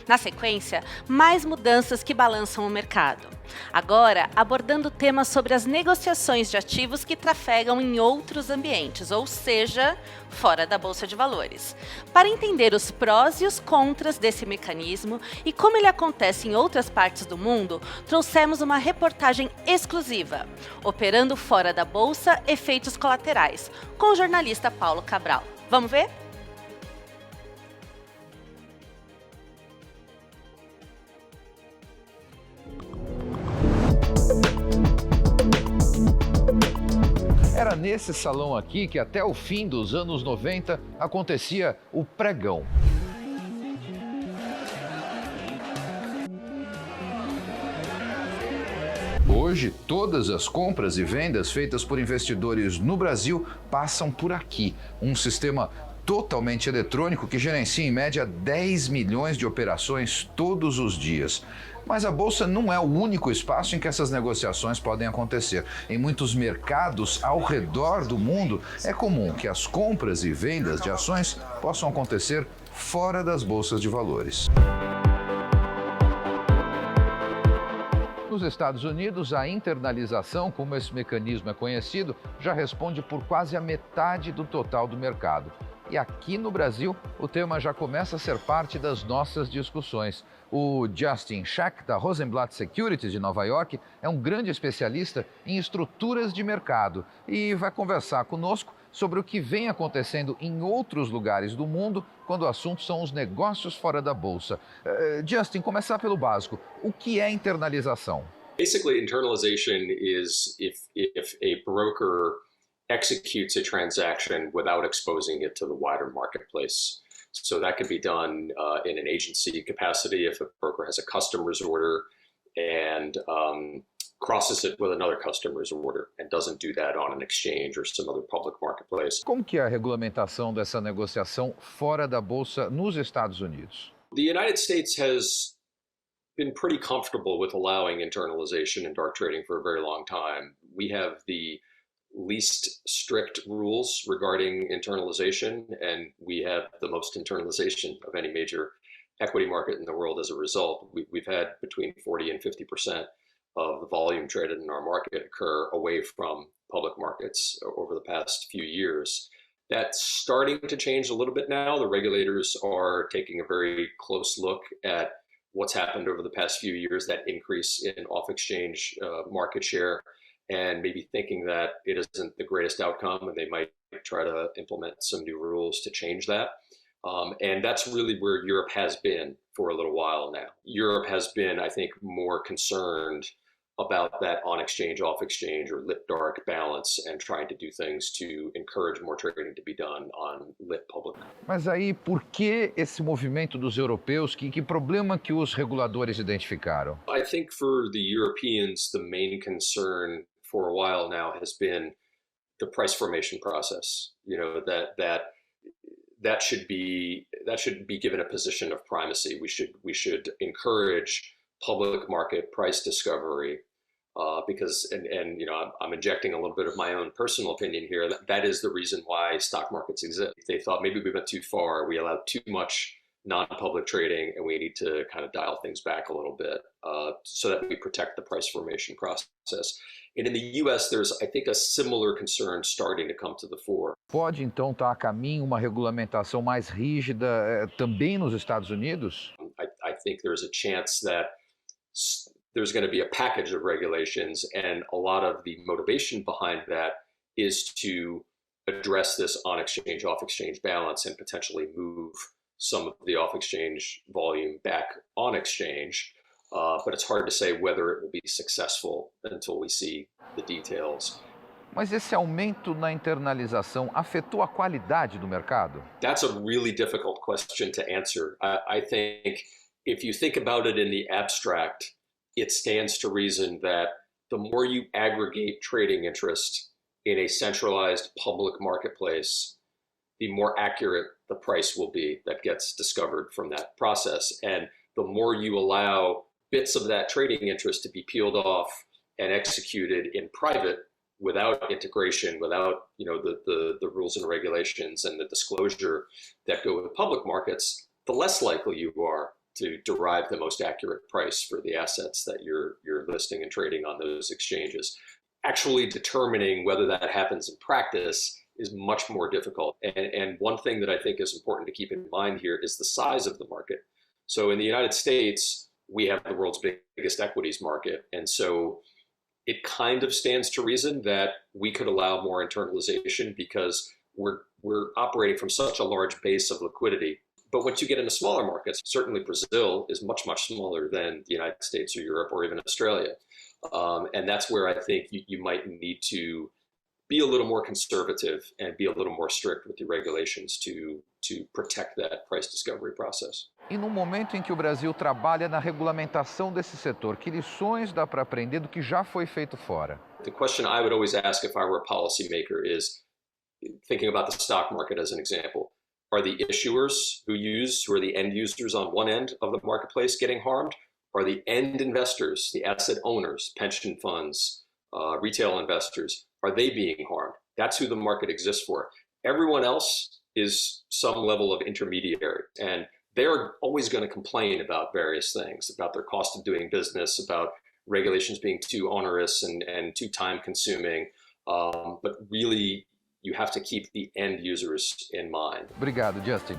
Na sequência, mais mudanças que balançam o mercado. Agora, abordando temas sobre as negociações de ativos que trafegam em outros ambientes, ou seja, fora da Bolsa de Valores. Para entender os prós e os contras desse mecanismo e como ele acontece em outras partes do mundo, trouxemos uma reportagem exclusiva, Operando fora da Bolsa, efeitos colaterais, com o jornalista Paulo Cabral. Vamos ver? Era nesse salão aqui que até o fim dos anos 90 acontecia o pregão. Hoje, todas as compras e vendas feitas por investidores no Brasil passam por aqui, um sistema totalmente eletrônico que gerencia em média 10 milhões de operações todos os dias. Mas a Bolsa não é o único espaço em que essas negociações podem acontecer. Em muitos mercados ao redor do mundo, é comum que as compras e vendas de ações possam acontecer fora das bolsas de valores. Nos Estados Unidos, a internalização, como esse mecanismo é conhecido, já responde por quase a metade do total do mercado. E aqui no Brasil, o tema já começa a ser parte das nossas discussões. O Justin Schack, da Rosenblatt Securities de Nova York, é um grande especialista em estruturas de mercado e vai conversar conosco sobre o que vem acontecendo em outros lugares do mundo quando o assunto são os negócios fora da Bolsa. Justin, começar pelo básico. O que é internalização? Basically, internalization is if a broker executes a transaction without exposing it to the wider marketplace. So that could be done in an agency capacity if a broker has a customer's order and crosses it with another customer's order and doesn't do that on an exchange or some other public marketplace. Como que é a regulamentação dessa negociação fora da Bolsa nos Estados Unidos? The United States has been pretty comfortable with allowing internalization in dark trading for a very long time. We have the least strict rules regarding internalization, and we have the most internalization of any major equity market in the world as a result. We've had between 40 and 50% of the volume traded in our market occur away from public markets over the past few years. That's starting to change a little bit now. The regulators are taking a very close look at what's happened over the past few years, that increase in off-exchange market share, and maybe thinking that it isn't the greatest outcome, and they might try to implement some new rules to change that. And that's really where Europe has been for a little while now. Europe has been, I think, more concerned about that on-exchange, off-exchange, or lit-dark balance and trying to do things to encourage more trading to be done on lit public. Mas aí, por que esse movimento dos europeus? Que problema que os reguladores identificaram? I think for the Europeans, the main concern for a while now has been the price formation process. You know, that should be given a position of primacy. We should encourage public market price discovery because and you know, I'm injecting a little bit of my own personal opinion here. That is the reason why stock markets exist. They thought maybe we went too far. We allowed too much non-public trading, and we need to kind of dial things back a little bit so that we protect the price formation process. And in the US, there's, I think, a similar concern starting to come to the fore. Pode, então, estar a caminho uma regulamentação mais rígida também nos Estados Unidos? I think there's a chance that there's going to be a package of regulations, and a lot of the motivation behind that is to address this on-exchange, off-exchange balance and potentially move some of the off-exchange volume back on exchange. But it's hard to say whether it will be successful until we see the details. Mas esse aumento na internalização afetou a qualidade do mercado? That's a really difficult question to answer. I think if you think about it in the abstract, it stands to reason that the more you aggregate trading interest in a centralized public marketplace, the more accurate the price will be that gets discovered from that process. And the more you allow bits of that trading interest to be peeled off and executed in private without integration, without the rules and regulations and the disclosure that go with public markets, the less likely you are to derive the most accurate price for the assets that you're listing and trading on those exchanges. Actually determining whether that happens in practice is much more difficult. And one thing that I think is important to keep in mind here is the size of the market. So in the United States, we have the world's biggest equities market. And so it kind of stands to reason that we could allow more internalization because we're operating from such a large base of liquidity. But once you get into smaller markets, certainly Brazil is much, much smaller than the United States or Europe or even Australia. And that's where I think you might need to be a little more conservative and be a little more strict with the regulations to protect that price discovery process. E no momento em que o Brasil trabalha na regulamentação desse setor, que lições dá para aprender do que já foi feito fora? The question I would always ask if I were a policymaker is, thinking about the stock market as an example, are the issuers who are the end users on one end of the marketplace getting harmed? Are the end investors, the asset owners, pension funds, retail investors, are they being harmed? That's who the market exists for. Everyone else is some level of intermediary, and they're always going to complain about various things, about their cost of doing business, about regulations being too onerous and too time consuming. But really, you have to keep the end users in mind. Obrigado, Justin.